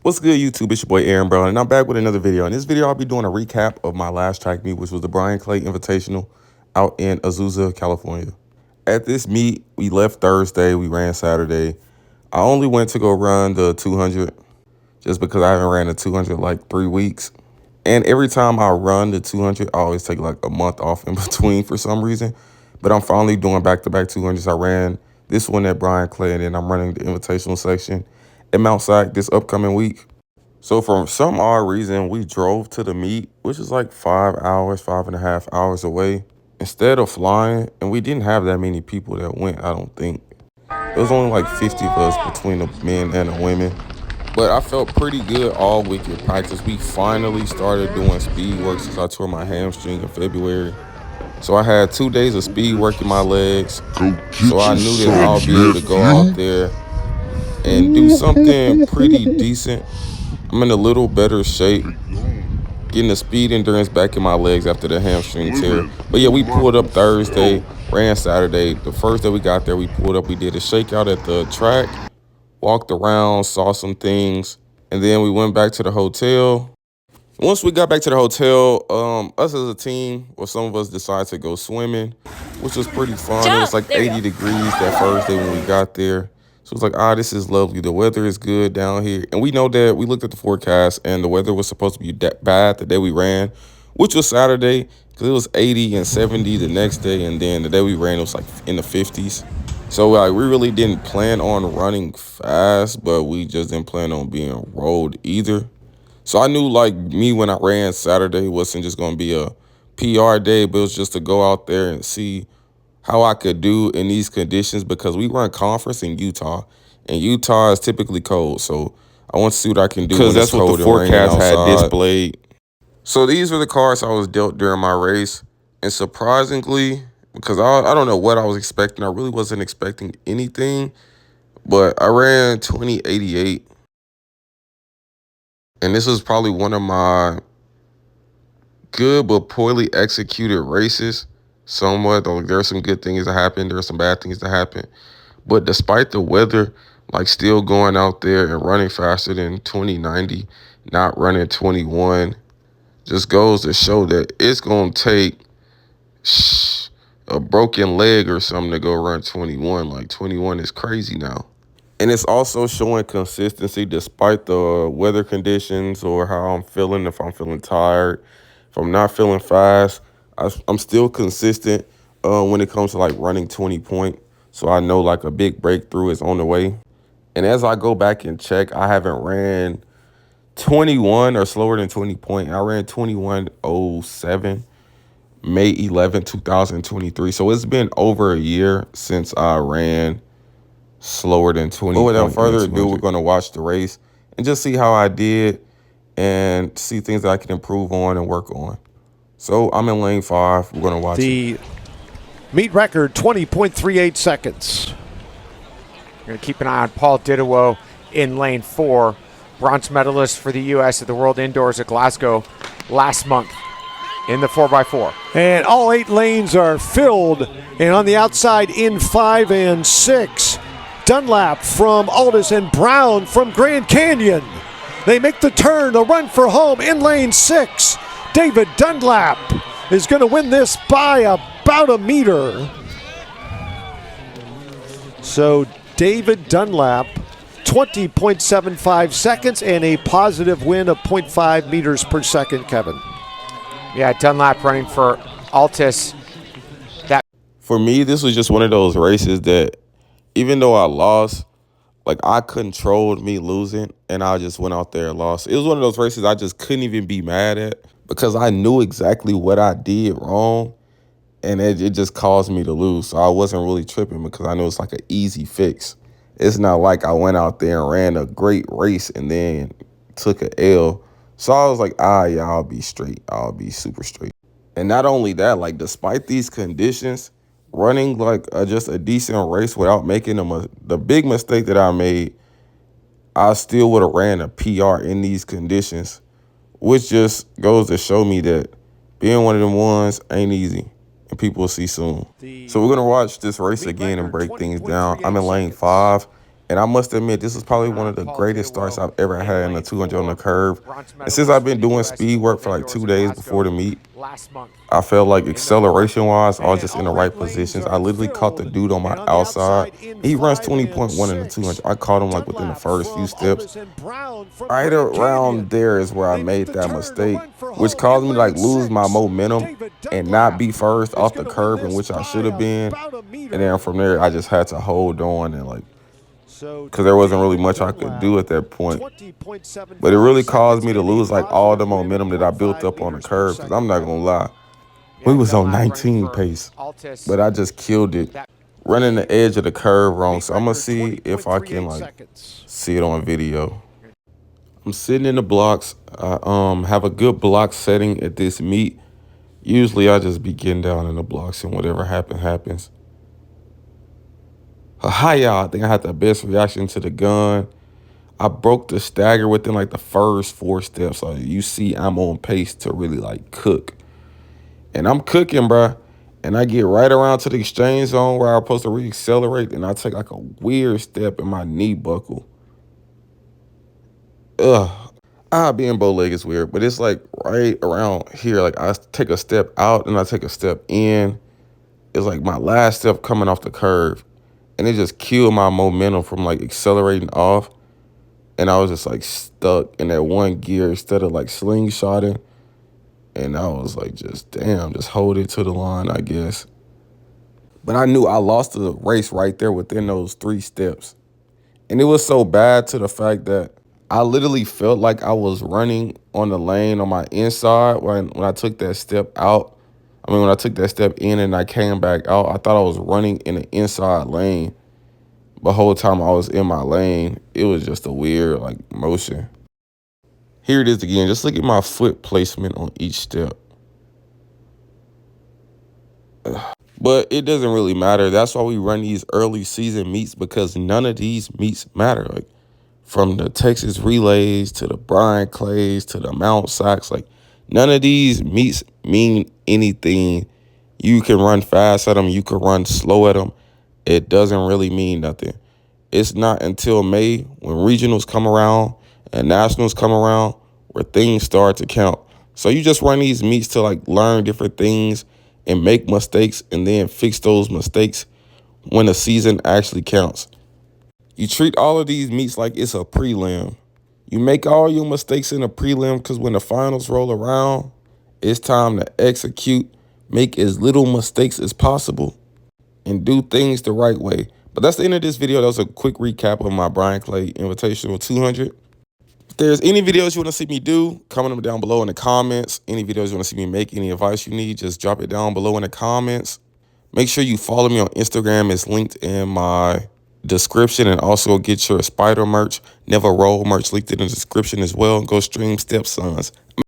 What's good, YouTube? It's your boy Aaron Brown, and I'm back with another video. In this video, I'll be doing a recap of my last track meet, which was the Bryan Clay Invitational out in Azusa, California. At this meet, we left Thursday, we ran Saturday. I only went to go run the 200 just because I haven't ran the 200 in like 3 weeks. And every time I run the 200, I always take like a month off in between for some reason. But I'm finally doing back-to-back 200s. I ran this one at Bryan Clay, and then I'm running the Invitational section at Mount Sac this upcoming week. So for some odd reason, we drove to the meet, which is like 5 hours, 5.5 hours away, instead of flying. And we didn't have that many people that went, I don't think. It was only like 50 of us between the men and the women. But I felt pretty good all week at practice. We finally started doing speed work since I tore my hamstring in February. So I had 2 days of speed work in my legs. So I knew that I'll be able to go out there and do something pretty decent. I'm in a little better shape, getting the speed endurance back in my legs after the hamstring tear. But yeah, we pulled up Thursday, ran Saturday. The first day we got there, we pulled up. We did a shakeout at the track, walked around, saw some things, and then we went back to the hotel. Once we got back to the hotel, us as a team, well, some of us decided to go swimming, which was pretty fun. It was like 80 degrees that first day when we got there. So it was like, this is lovely. The weather is good down here. And we know that we looked at the forecast, and the weather was supposed to be bad the day we ran, which was Saturday, because it was 80 and 70 the next day. And then the day we ran, it was like in the 50s. So we really didn't plan on running fast, but we just didn't plan on being rolled either. So I knew, like me, when I ran Saturday, it wasn't just going to be a PR day, but it was just to go out there and see how I could do in these conditions, because we run conference in Utah, and Utah is typically cold. So I want to see what I can do when it's cold and raining outside. Because that's what the forecast had displayed. So these were the cards I was dealt during my race. And surprisingly, because I don't know what I was expecting. I really wasn't expecting anything. But I ran 2088. And this was probably one of my good but poorly executed races. Somewhat, though, there are some good things that happen. There are some bad things that happen. But despite the weather, like still going out there and running faster than 2090, not running 21, just goes to show that it's going to take a broken leg or something to go run 21. Like 21 is crazy now. And it's also showing consistency despite the weather conditions or how I'm feeling. If I'm feeling tired, if I'm not feeling fast, I'm still consistent when it comes to like running 20 point. So I know like a big breakthrough is on the way. And as I go back and check, I haven't ran 21 or slower than 20 point. I ran 21:07, May 11, 2023. So it's been over a year since I ran slower than 20. But without further ado, we're going to watch the race and just see how I did and see things that I can improve on and work on. So I'm in lane 5. We're going to watch the meet record, 20.38 seconds. You're going to keep an eye on Paul Diduo in lane 4, bronze medalist for the U.S. at the World Indoors at Glasgow last month in the 4x4. And all 8 lanes are filled, and on the outside in 5 and 6, Dunlap from Aldous and Brown from Grand Canyon. They make the turn, a run for home in lane 6. David Dunlap is going to win this by about a meter. So David Dunlap, 20.75 seconds and a positive win of 0.5 meters per second, Kevin. Yeah, Dunlap running for Altus. For me, this was just one of those races that even though I lost, like I controlled me losing, and I just went out there and lost. It was one of those races I just couldn't even be mad at because I knew exactly what I did wrong, and it just caused me to lose. So I wasn't really tripping because I knew it's like an easy fix. It's not like I went out there and ran a great race and then took an L. So I was like, yeah, I'll be straight. I'll be super straight. And not only that, like despite these conditions, running like just a decent race without making the big mistake that I made, I still would have ran a PR in these conditions, which just goes to show me that being one of them ones ain't easy, and people will see soon. So we're going to watch this race again and break things down. I'm in lane 5, And I must admit, this is probably one of the Paul greatest starts Didwell I've ever in had in the lane 200 on the 4, curve. bronze And since medalist I've for been the doing U.S. at speed the work World for like Indoors 2 at days before Glasgow the meet, last month. I felt like In the fourth, acceleration-wise, I was And just in all the right right lanes positions. I are literally caught the filled. dude on my And on the outside. outside in He runs 5 and 20.1 in the 200. 6, I caught him like within the Dunlap first few from steps. Aldous and Brown from Right Grand around Canyon. there is where I They make made the that turn to mistake, run for which home caused in me to lane like lose my 6. momentum David and not Dunlap be first is off going the to win curb in this which I by should have been. about a And meter. then from there, I just had to hold on and like, So because there wasn't really David much I could Dunlap, do at that point. But it 20.75 really caused seconds me to and a lose like all the positive win momentum of that I built 0.5 up on the meters per curve. Because I'm second. not going to lie, we Yeah, was on Dunlap running 19 for pace, Altus. but I just killed it, That running the edge of the curve wrong. Meet So I'm going to record see if I can 20.38 like seconds. see it on video. I'm sitting in the blocks. I have a good block setting at this meet. Usually I just be getting down in the blocks and whatever happens. Hi, I think I had the best reaction to the gun. I broke the stagger within like the first 4 steps. So you see I'm on pace to really like cook. And I'm cooking, bruh. And I get right around to the exchange zone where I'm supposed to reaccelerate, and I take like a weird step and my knee buckle. Ugh. Being bow leg is weird, but it's like right around here. Like I take a step out and I take a step in. It's like my last step coming off the curve. And it just killed my momentum from like accelerating off. And I was just like stuck in that one gear instead of like slingshotting. And I was like, just damn, just hold it to the line, I guess. But I knew I lost the race right there within those 3 steps. And it was so bad to the fact that I literally felt like I was running on the lane on my inside when I took that step out. When I took that step in and I came back out, I thought I was running in the inside lane. The whole time I was in my lane, it was just a weird like motion. Here it is again. Just look at my foot placement on each step. But it doesn't really matter. That's why we run these early season meets, because none of these meets matter. Like from the Texas relays to the Bryan Clays to the Mount Sacks, like none of these meets mean anything. You can run fast at them. You can run slow at them. It doesn't really mean nothing. It's not until May when regionals come around and nationals come around where things start to count. So you just run these meets to like learn different things and make mistakes and then fix those mistakes when the season actually counts. You treat all of these meets like it's a prelim. You make all your mistakes in a prelim because when the finals roll around, it's time to execute, make as little mistakes as possible, and do things the right way. But that's the end of this video. That was a quick recap of my Bryan Clay Invitational 200. If there's any videos you want to see me do, comment them down below in the comments. Any videos you want to see me make, any advice you need, just drop it down below in the comments. Make sure you follow me on Instagram. It's linked in my description, and also get your Spider merch, Never Roll merch linked in the description as well. And go stream Stepsons.